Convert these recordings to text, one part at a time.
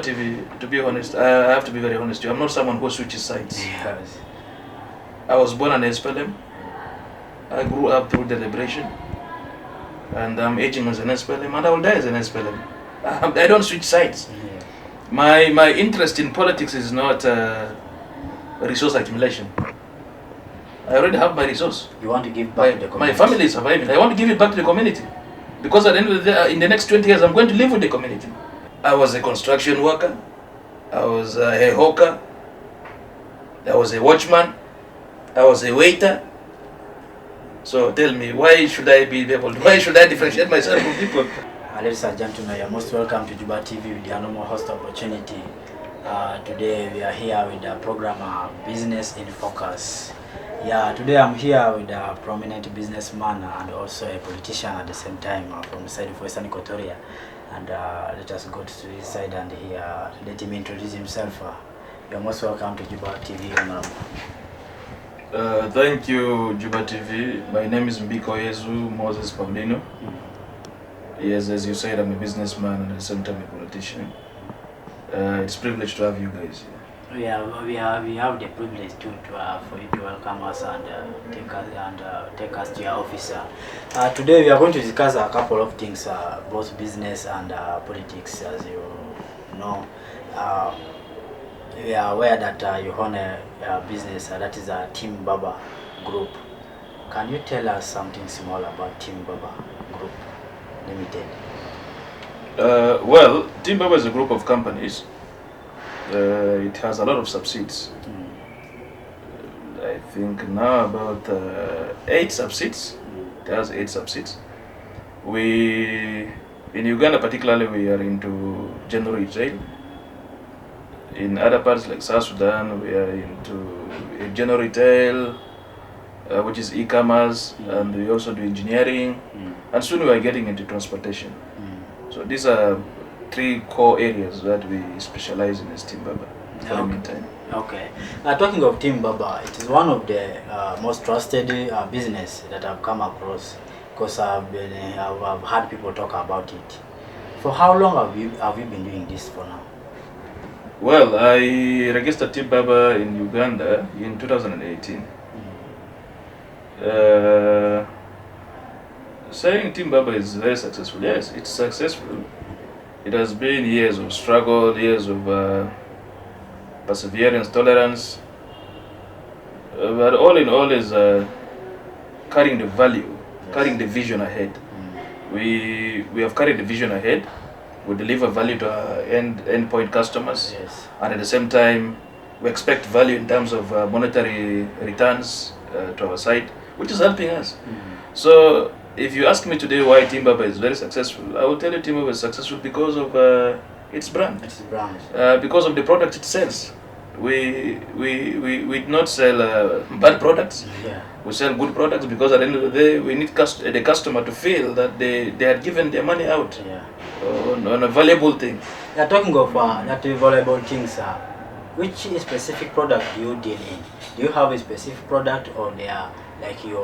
TV, to be honest, I have to be very honest with you. I'm not someone who switches sides. Yes. I was born an SPLM. I grew up through deliberation. And I'm aging as an SPLM, and I will die as an SPLM. I don't switch sides. Yeah. My interest in politics is not resource accumulation. I already have my resource. You want to give back to the community. My family is surviving. I want to give it back to the community. Because at the end of the day, in the next 20 years, I'm going to live with the community. I was a construction worker. I was a hawker. I was a watchman. I was a waiter. So tell me, why should I be able to, why should I differentiate myself from people? Ladies and gentlemen, you're most welcome to JUBA TV with the normal host opportunity. Today we are here with the program Business in Focus. Yeah, today I'm here with a prominent businessman and also a politician at the same time from the side of Western Equatoria. And let us go to his side and let him introduce himself. You're most welcome to JUBA TV. Thank you, JUBA TV. My name is HON.MBIKOYESU Moses Paulinino. Yes, as you said, I'm a businessman and at the same time a politician. It's a privilege to have you guys here. We have the privilege for you to welcome us and take us to your office. Today we are going to discuss a couple of things, both business and politics. As you know, we are aware that you own a business that is a Team Baba Group. Can you tell us something small about Team Baba Group Limited? Well, Team Baba is a group of companies. It has a lot of subsidiaries. I think now about 8 subsidiaries. It has 8 subsidiaries. In Uganda particularly, we are into general retail. In other parts like South Sudan, we are into general retail, which is e-commerce, and we also do engineering, and soon we are getting into transportation. So these are 3 core areas that we specialize in as Team Baba for the meantime. Okay. Talking of Team Baba, it is one of the most trusted business that I've come across, because I've had people talk about it. For how long have you been doing this for now? Well, I registered Team Baba in Uganda in 2018. Saying Team Baba is very successful. Yes, it's successful. It has been years of struggle, years of perseverance, tolerance. But all in all is carrying the value, carrying the vision ahead. We have carried the vision ahead. We deliver value to our endpoint customers. Yes. And at the same time, we expect value in terms of monetary returns to our side, which is helping us. So if you ask me today why Team Baba is very successful, I will tell you Team Baba is successful because of its brand. Its brand. Because of the product it sells. We do not sell bad products. Yeah. We sell good products because at the end of the day, we need the customer to feel that they had given their money out on a valuable thing. Yeah, talking of that valuable things, which specific product do you deal in? Do you have a specific product, or they are like you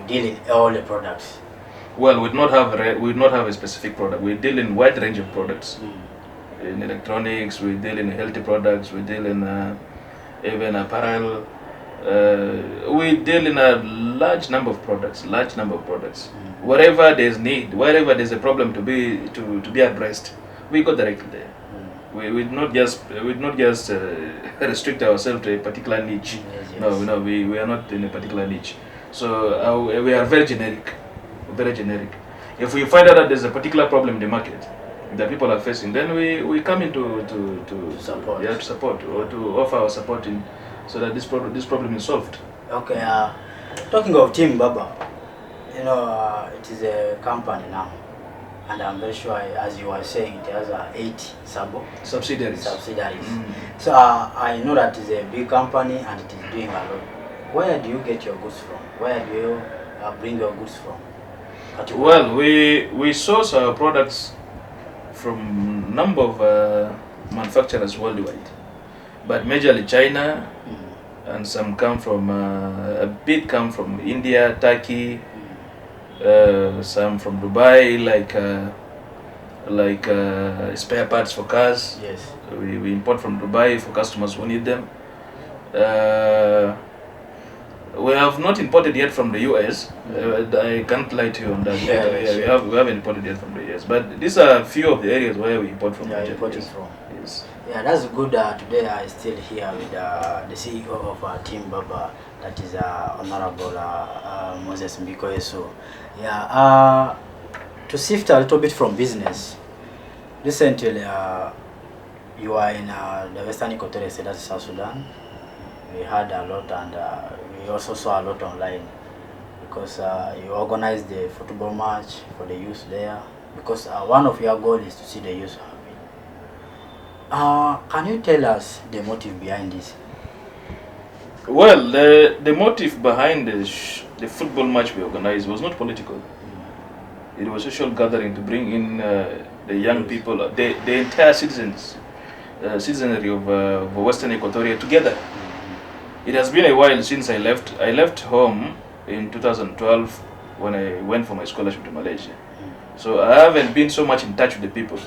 deal in all the products? Well, we do not have a specific product. We deal in a wide range of products. In electronics, we deal in healthy products, we deal in even apparel. We deal in a large number of products. Wherever there's need, wherever there's a problem to be addressed, we go directly there. We not just restrict ourselves to a particular niche. Yes. No, we are not in a particular niche. So we are very generic. If we find out that there's a particular problem in the market that people are facing, then we come in to support or to offer our support in, so that this problem is solved. Okay. Talking of Team Baba, it is a company now, and I'm very sure, as you were saying, it has 8 subsidiaries. So I know that it's a big company and it is doing a lot. Where do you get your goods from? Where do you bring your goods from? Well, we source our products from a number of manufacturers worldwide, but majorly China, and some come from a bit come from India, Turkey, some from Dubai, like like spare parts for cars. Yes. We import from Dubai for customers who need them. Uh, we have not imported yet from the US. I can't lie to you on that. Yeah, we haven't imported yet from the US. But these are a few of the areas where we import from. Yeah, importing from. Yes. Yeah, that's good. Today I still here with the CEO of Team Baba, that is Honorable Moses Mbikoyesu. Yeah, to shift a little bit from business, recently you are in the Western Equatorial State, that's South Sudan. We heard a lot, and we also saw a lot online, because you organized the football match for the youth there, because one of your goals is to see the youth happy. Can you tell us the motive behind this? Well, the motive behind the football match we organized was not political. It was a social gathering to bring in the young people, the entire citizenry of Western Equatoria together. It has been a while since I left. I left home in 2012 when I went for my scholarship to Malaysia. So I haven't been so much in touch with the people.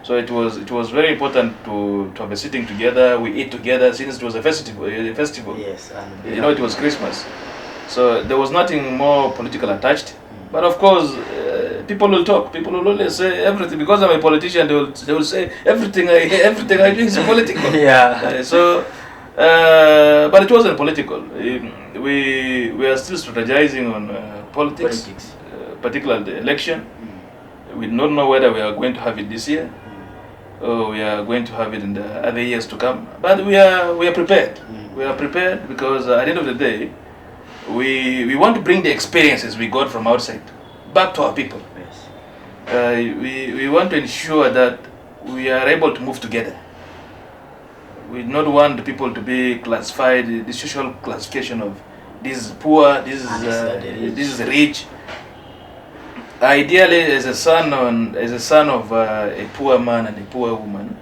So it was very important to have a sitting together. We eat together since it was a festival. Yes, and it was Christmas. So there was nothing more political attached. But of course, people will talk. People will always say everything. Because I'm a politician, they will say everything I do is political. Yeah. But it wasn't political. We are still strategizing on politics. Particularly the election. We don't know whether we are going to have it this year, or we are going to have it in the other years to come. But we are prepared. We are prepared because at the end of the day, we want to bring the experiences we got from outside back to our people. Yes. We want to ensure that we are able to move together. We do not want the people to be classified, the social classification of this is poor, this is rich. Ideally, as a son of a poor man and a poor woman,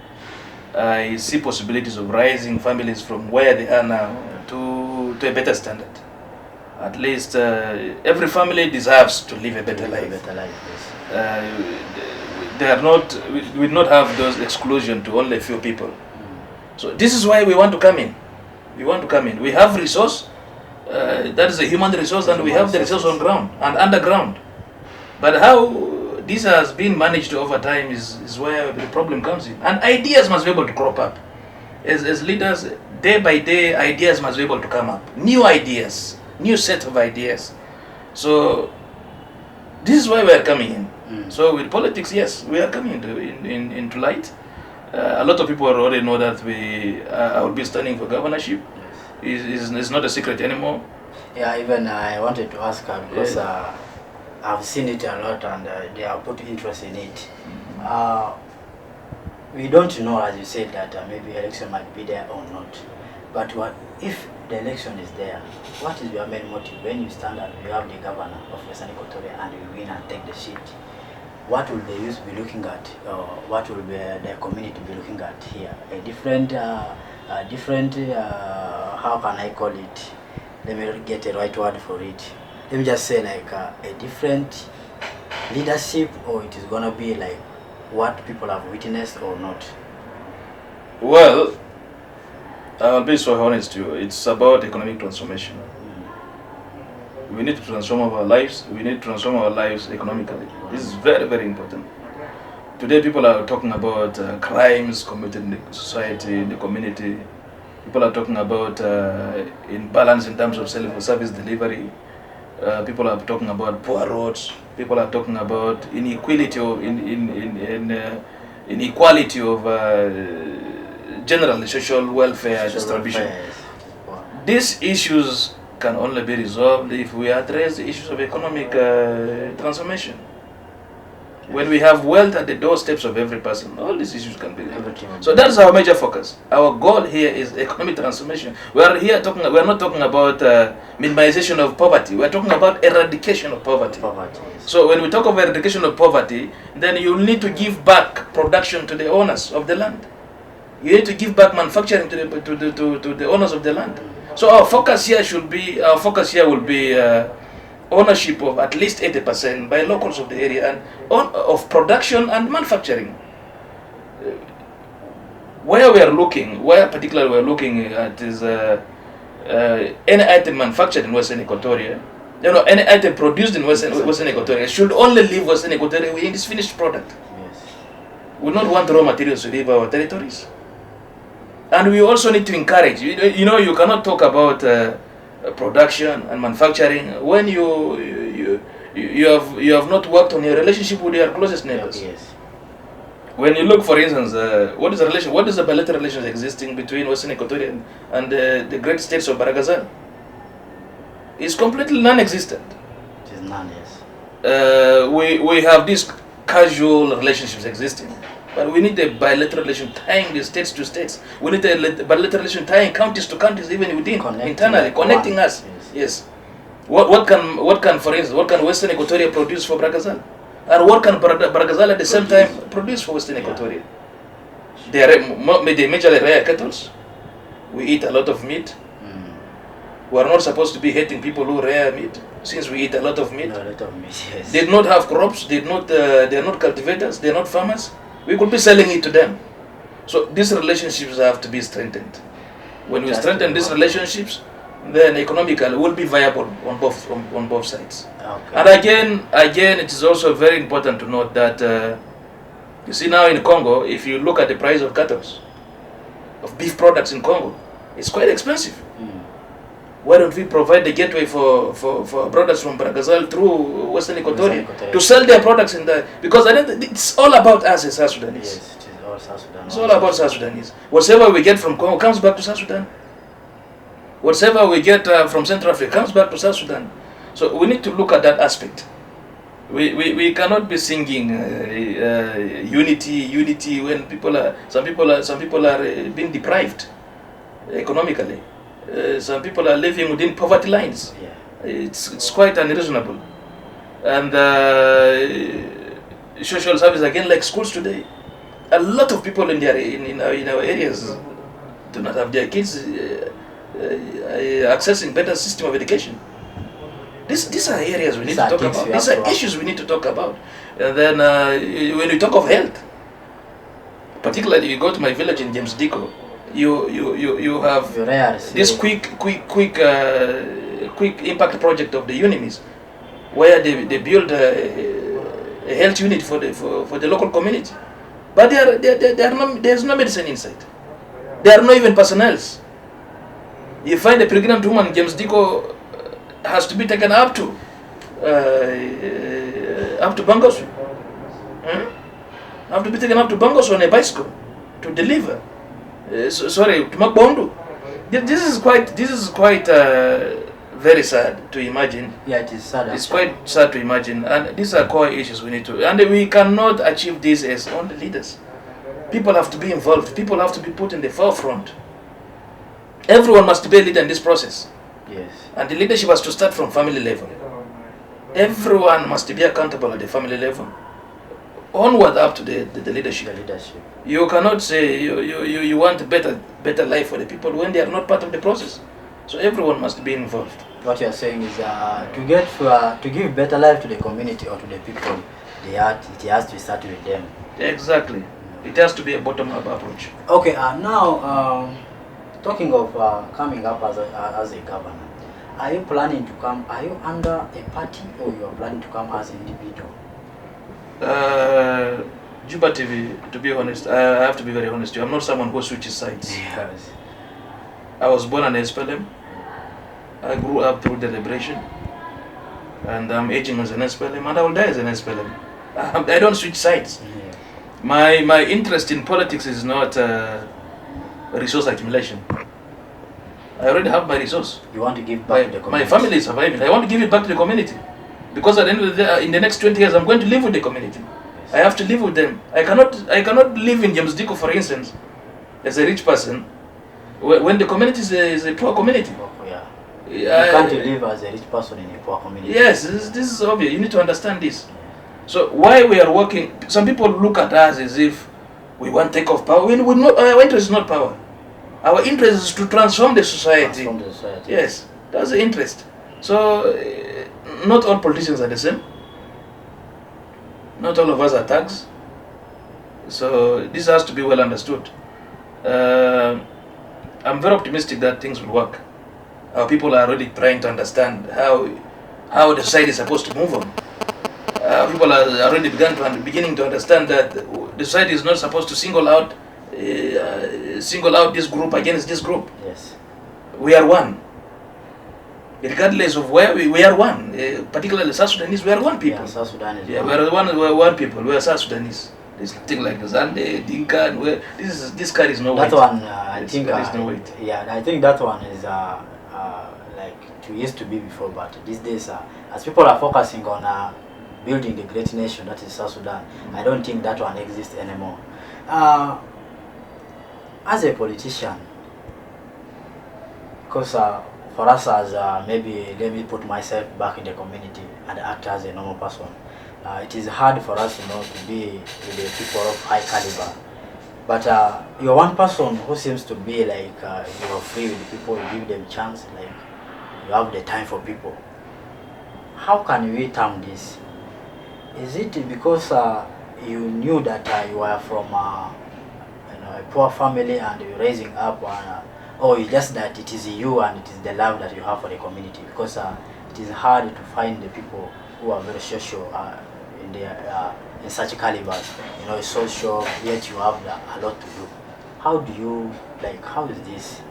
I see possibilities of rising families from where they are now to a better standard. At least every family deserves to live a better life. We do not have those exclusion to only a few people. So this is why we want to come in. We want to come in. We have resource. That is a human resource, and we have the resource on ground and underground. But how this has been managed over time is where the problem comes in. And ideas must be able to crop up. As leaders, day by day, ideas must be able to come up. New ideas, new set of ideas. So this is why we are coming in. So with politics, yes, we are coming into light. A lot of people already know that I will be standing for governorship. It's not a secret anymore. Yeah, even I wanted to ask her because I've seen it a lot, and they have put interest in it. We don't know, as you said, that maybe election might be there or not. But what if the election is there? What is your main motive when you stand up? You have the governor of Western Equatoria and you win and take the seat. What will the youth be looking at? What will the community be looking at here? A different, how can I call it? Let me get a right word for it. Let me just say like a different leadership, or it is going to be like what people have witnessed or not? Well, I'll be so honest to you. It's about economic transformation. We need to transform our lives. We need to transform our lives economically. This is very, very important. Today people are talking about crimes committed in the society, in the community. People are talking about imbalance in terms of service delivery. People are talking about poor roads. People are talking about inequality of inequality of general social welfare distribution. These issues can only be resolved if we address the issues of economic transformation. When we have wealth at the doorsteps of every person, all these issues can be resolved. So that's our major focus. Our goal here is economic transformation. We are not talking about minimization of poverty. We are talking about eradication of poverty. So when we talk of eradication of poverty, then you need to give back production to the owners of the land. You need to give back manufacturing to the owners of the land. So our focus here will be ownership of at least 80% by locals of the area and of production and manufacturing. Where we are looking, where particularly we are looking at is any item manufactured in Western Equatoria, any item produced in Western Equatoria should only leave Western Equatoria in its finished product. Yes. We don't want raw materials to leave our territories. And we also need to encourage, you cannot talk about production and manufacturing when you have not worked on your relationship with your closest neighbors. Yes. When you look, for instance, what is the bilateral relations existing between Western Equatoria and the great states of Baragazal? It's completely non-existent. It is none, yes. We have these casual relationships existing, but we need a bilateral relation tying the states to states. We need a bilateral relation tying counties to counties, even within, internally, connecting us. Yes. What can, for instance, what can Western Equatoria produce for Baragazal? And what can Baragazal at the same time produce for Western Equatoria? They are majorly rare cattle. We eat a lot of meat. We are not supposed to be hating people who rear meat, since we eat a lot of meat. A lot of meat, yes. They do not have crops. They are not cultivators. They are not farmers. We could be selling it to them. So these relationships have to be strengthened. When we strengthen these relationships, then economically will be viable on both sides. Okay. And again, it is also very important to note that you see now in Congo, if you look at the price of cattle, of beef products in Congo, it's quite expensive. Why don't we provide the gateway for products from Baragazal through Western Equatoria to sell their products in the, because it's all about us as South Sudanese. Yes, it is all South Sudan. It's all about South Sudanese. Whatever we get from Congo comes back to South Sudan. Whatever we get from Central Africa comes back to South Sudan. So we need to look at that aspect. We cannot be singing unity when some people are being deprived economically. Some people are living within poverty lines. Yeah. It's quite unreasonable. And social service, again, like schools today, a lot of people in our areas do not have their kids accessing better system of education. These are areas we need to talk about. These are issues we need to talk about. And then when we talk of health, particularly you go to my village in James Diko, you have this quick impact project of the UNIMIS, where they build a health unit for the local community, but there's no medicine inside. There are not even personnels. You find a pregnant woman, James Diko has to be taken up to Bangos. Have to be taken up to Bangos on a bicycle to deliver. To Makbondu. This is quite very sad to imagine. Yeah, it is sad. It's quite sad to imagine, and these are core issues we need to. And we cannot achieve this as only leaders. People have to be involved. People have to be put in the forefront. Everyone must be a leader in this process. Yes. And the leadership has to start from family level. Everyone must be accountable at the family level. Onward up to the leadership. You cannot say you want a better life for the people when they are not part of the process. So everyone must be involved. What you are saying is to give better life to the community or to the people, it has to start with them. Exactly. It has to be a bottom-up approach. Okay. Now, talking of coming up as a governor, are you planning to come? Are you under a party, or you are planning to come as an individual? JUBA TV, to be honest, I have to be very honest. I'm not someone who switches sides. Yes. I was born an SPLM. I grew up through deliberation, and I'm aging as an SPLM, and I will die as an SPLM. I don't switch sides. Yeah. My interest in politics is not resource accumulation. I already have my resource. You want to give back to the community. My family is surviving. I want to give it back to the community. Because at the end of the day, in the next 20 years, I'm going to live with the community. Yes. I have to live with them. I cannot live in James Diko, for instance, as a rich person, when the community is a poor community. Yeah. You can't live as a rich person in a poor community. Yes, this is obvious. You need to understand this. So why we are working, some people look at us as if we want to take off power. Our interest is not power. Our interest is to transform the society. Transform the society. Yes, that's the interest. So not all politicians are the same. Not all of us are thugs. So this has to be well understood. I'm very optimistic that things will work. Our people are already trying to understand how the society is supposed to move on. People are already beginning to understand that the society is not supposed to single out this group against this group. Yes. We are one. Regardless of where we are one. Particularly South Sudanese, we are one people. Yeah, South Sudan is Yeah, one. we are one people. We are South Sudanese. There's nothing like Zande, Dinka, and this carries no weight. That one, I think, carries no weight. yeah, I think that one is like it used to be before, but these days, as people are focusing on building the great nation that is South Sudan, I don't think that one exists anymore. As a politician, because for us as maybe let me put myself back in the community and act as a normal person. It is hard for us, to be with the people of high caliber. But you're one person who seems to be like you're free with the people, you give them chance, like you have the time for people. How can we term this? Is it because you knew that you are from a poor family and you're raising up, or it's just that it is you and it is the love that you have for the community? Because it is hard to find the people who are very social in such calibers, social, yet you have a lot to do. How do you, how is this?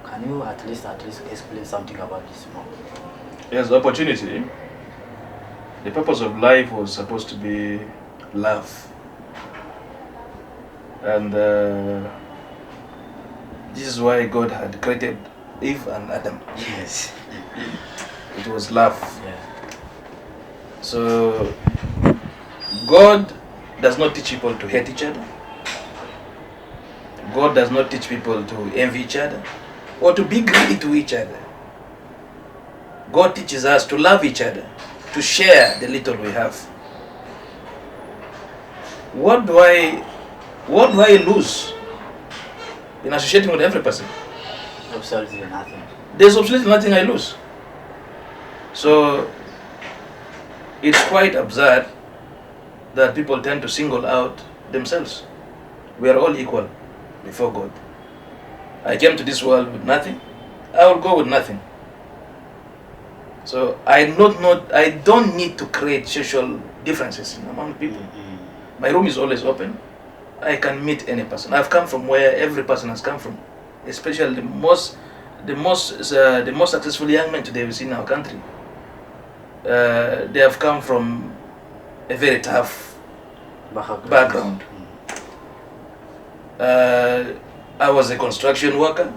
Can you at least explain something about this more? Yes, opportunity. The purpose of life was supposed to be love. And this is why God had created Eve and Adam. Yes. It was love. Yeah. So God does not teach people to hate each other. God does not teach people to envy each other or to be greedy to each other. God teaches us to love each other, to share the little we have. What do I lose in associating with every person? Absolutely nothing. There's absolutely nothing I lose. So it's quite absurd that people tend to single out themselves. We are all equal before God. I came to this world with nothing. I will go with nothing. So I don't need to create social differences among people. Mm-hmm. My room is always open. I can meet any person. I've come from where every person has come from, especially the most successful young men today we see in our country. They have come from a very tough background. I was a construction worker.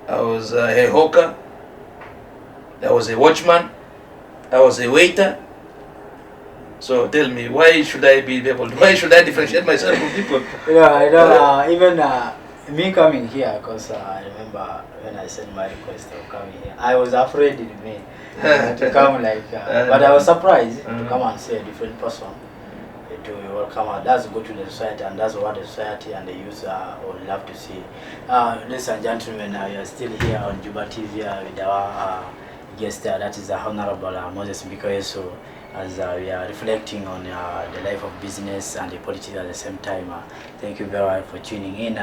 I was a hawker. I was a watchman. I was a waiter. So tell me, why should I differentiate myself from people? Even me coming here, because I remember when I sent my request of coming here, I was afraid in me to come but I was surprised to come and see a different person, to welcome. That's good to the society, and that's what the society and the youth would love to see. Ladies and gentlemen, we are still here on JUBA TV with our guest, that is the Honorable Moses MBIKOYESU, as we are reflecting on the life of business and the politics at the same time. Thank you very much for tuning in.